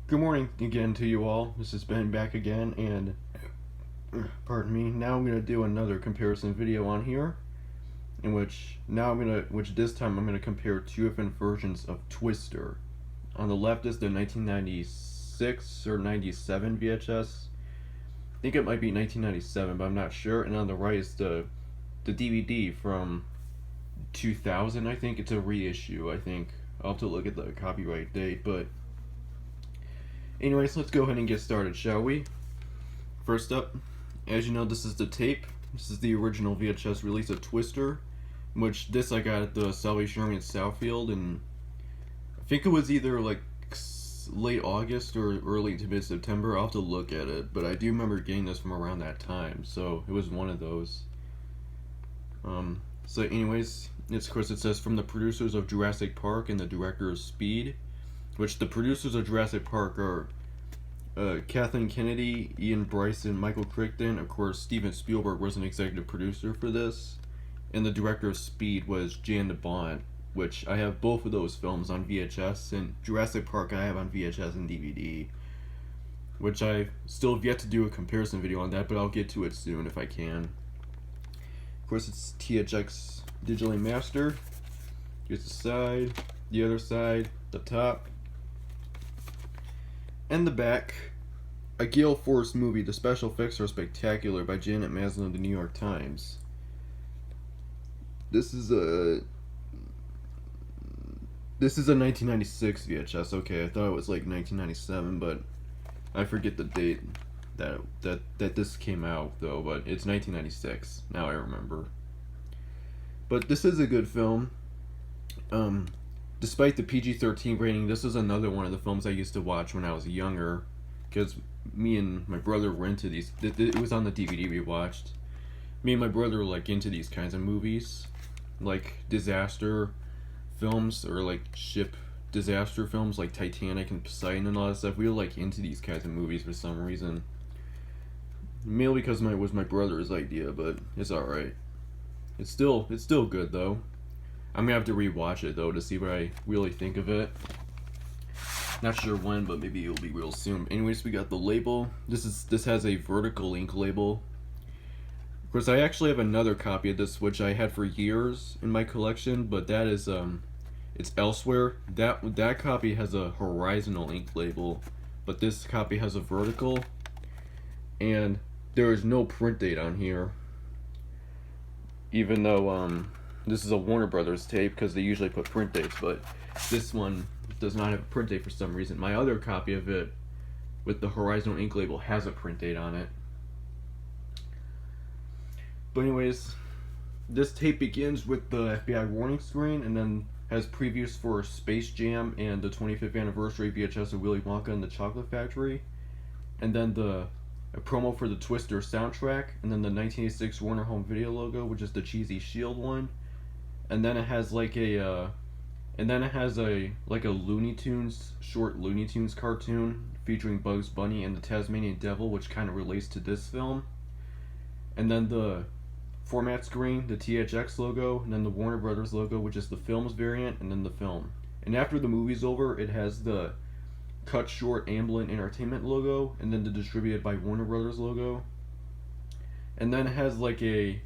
Good morning again to you all. This is Ben back again, and pardon me. Now I'm gonna do another comparison video on here, in which this time I'm gonna compare two different versions of Twister. On the left is the 1996 or 97 VHS. I think it might be 1997, but I'm not sure. And on the right is the DVD from 2000. I think it's a reissue. I think I'll have to look at the copyright date, but anyways, let's go ahead and get started, shall we? First up, as you know, this is the tape. This is the original VHS release of Twister, which this I got at the Salvation Army in Southfield, and I think it was either like late August or early to mid September. I'll have to look at it, but I do remember getting this from around that time, so it was one of those. So anyways, it's of course it says from the producers of Jurassic Park and the director of Speed, which the producers of Jurassic Park are Kathleen Kennedy, Ian Bryson, Michael Crichton. Of course, Steven Spielberg was an executive producer for this, and the director of Speed was Jan de Bont, which I have both of those films on VHS, and Jurassic Park I have on VHS and DVD, which I still have yet to do a comparison video on that, but I'll get to it soon if I can. Of course, it's THX digitally mastered. Here's the side, the other side, the top, and the back. A Gale Force movie. The special effects are spectacular by Janet Maslin of the New York Times. This is a 1996 VHS. Okay, I thought it was like 1997, but I forget the date that this came out though. But it's 1996. Now I remember. But this is a good film. Despite the PG-13 rating, this is another one of the films I used to watch when I was younger, because me and my brother were into these. It was on the DVD we watched. Me and my brother were like into these kinds of movies, like disaster films or like ship disaster films, like Titanic and Poseidon and all that stuff. We were like into these kinds of movies for some reason. Mainly because it was my brother's idea, but it's all right. It's still good though. I'm gonna have to rewatch it though to see what I really think of it. Not sure when, but maybe it'll be real soon. Anyways, we got the label. This has a vertical ink label. Of course, I actually have another copy of this which I had for years in my collection, but that is it's elsewhere. That copy has a horizontal ink label, but this copy has a vertical, and there is no print date on here. Even though this is a Warner Brothers tape, because they usually put print dates, but this one does not have a print date for some reason. My other copy of it with the horizontal ink label has a print date on it. But anyways, this tape begins with the FBI warning screen, and then has previews for Space Jam and the 25th anniversary VHS of Willy Wonka and the Chocolate Factory, and then a promo for the Twister soundtrack, and then the 1986 Warner Home Video logo, which is the cheesy shield one, and then it has like a Looney Tunes short Looney Tunes cartoon featuring Bugs Bunny and the Tasmanian Devil, which kind of relates to this film, and then the format screen, the THX logo, and then the Warner Brothers logo, which is the film's variant, and then the film. And after the movie's over, it has the cut short Amblin Entertainment logo, and then the distributed by Warner Brothers logo. And then it has like a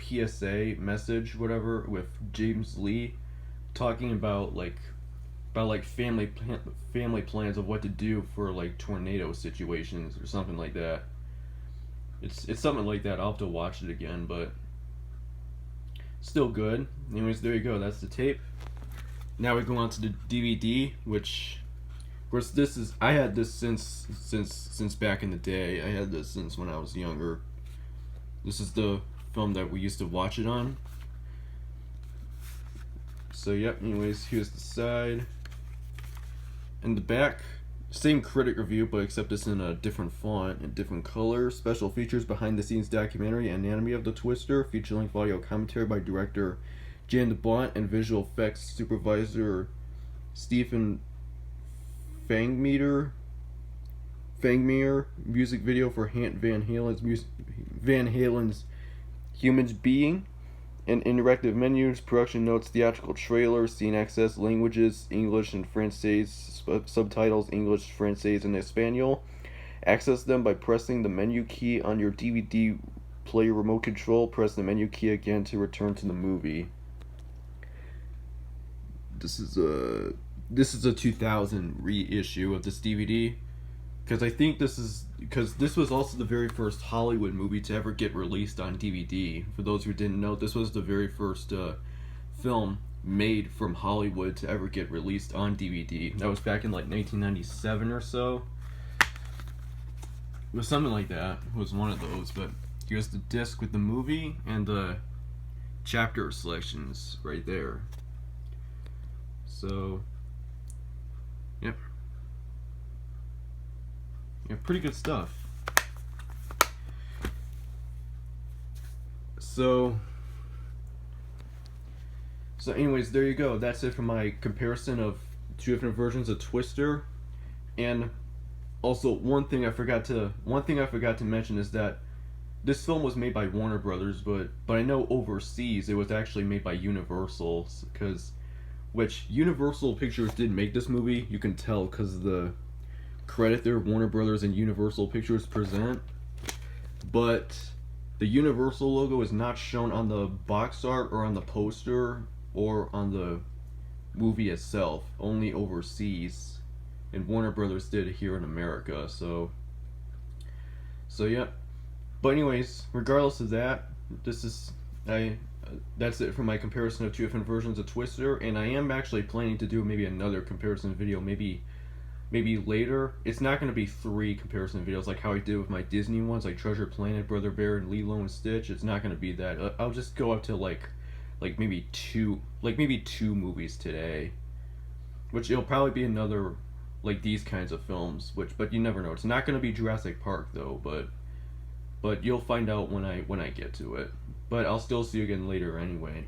PSA message, whatever, with James Lee talking about family plans of what to do for like tornado situations or something like that. It's something like that. I'll have to watch it again, but still good. Anyways, there you go. That's the tape. Now we go on to the DVD, which, of course, I had this since back in the day. I had this since when I was younger. This is the film that we used to watch it on. So yep. Anyways, here's the side and the back. Same critic review, but except it's in a different font and different color. Special features, behind the scenes documentary, Anatomy of the Twister, feature-length audio commentary by director Jan de Bont and visual effects supervisor Stephen Fangmeyer. Music video for Van Halen's Humans Being. And interactive menus, production notes, theatrical trailers, scene access, languages, English and Francais, subtitles, English, Francais, and Espanol. Access them by pressing the menu key on your DVD player remote control. Press the menu key again to return to the movie. This is a 2000 reissue of this DVD, because I think this was also the very first Hollywood movie to ever get released on DVD. For those who didn't know, this was the very first film made from Hollywood to ever get released on DVD. That was back in like 1997 or so. It was something like that. It was one of those. But here's the disc with the movie and the chapter selections right there. So, yep. Yeah, pretty good stuff. So anyways, there you go. That's it for my comparison of two different versions of Twister. And also, one thing I forgot to mention is that this film was made by Warner Brothers, but I know overseas it was actually made by Universal, which Universal Pictures did make this movie. You can tell because of the credit there Warner Brothers and Universal Pictures present. But the Universal logo is not shown on the box art or on the poster or on the movie itself, only overseas. And Warner Brothers did it here in America, so yeah. But anyways, regardless of that, that's it for my comparison of two different versions of Twister, and I am actually planning to do maybe another comparison video, maybe later. It's not going to be 3 comparison videos like how I did with my Disney ones, like Treasure Planet, Brother Bear, and Lilo and Stitch. It's not going to be that. I'll just go up to like maybe two movies today, which it'll probably be another like these kinds of films. But you never know. It's not going to be Jurassic Park though, but you'll find out when I get to it. But I'll still see you again later anyway.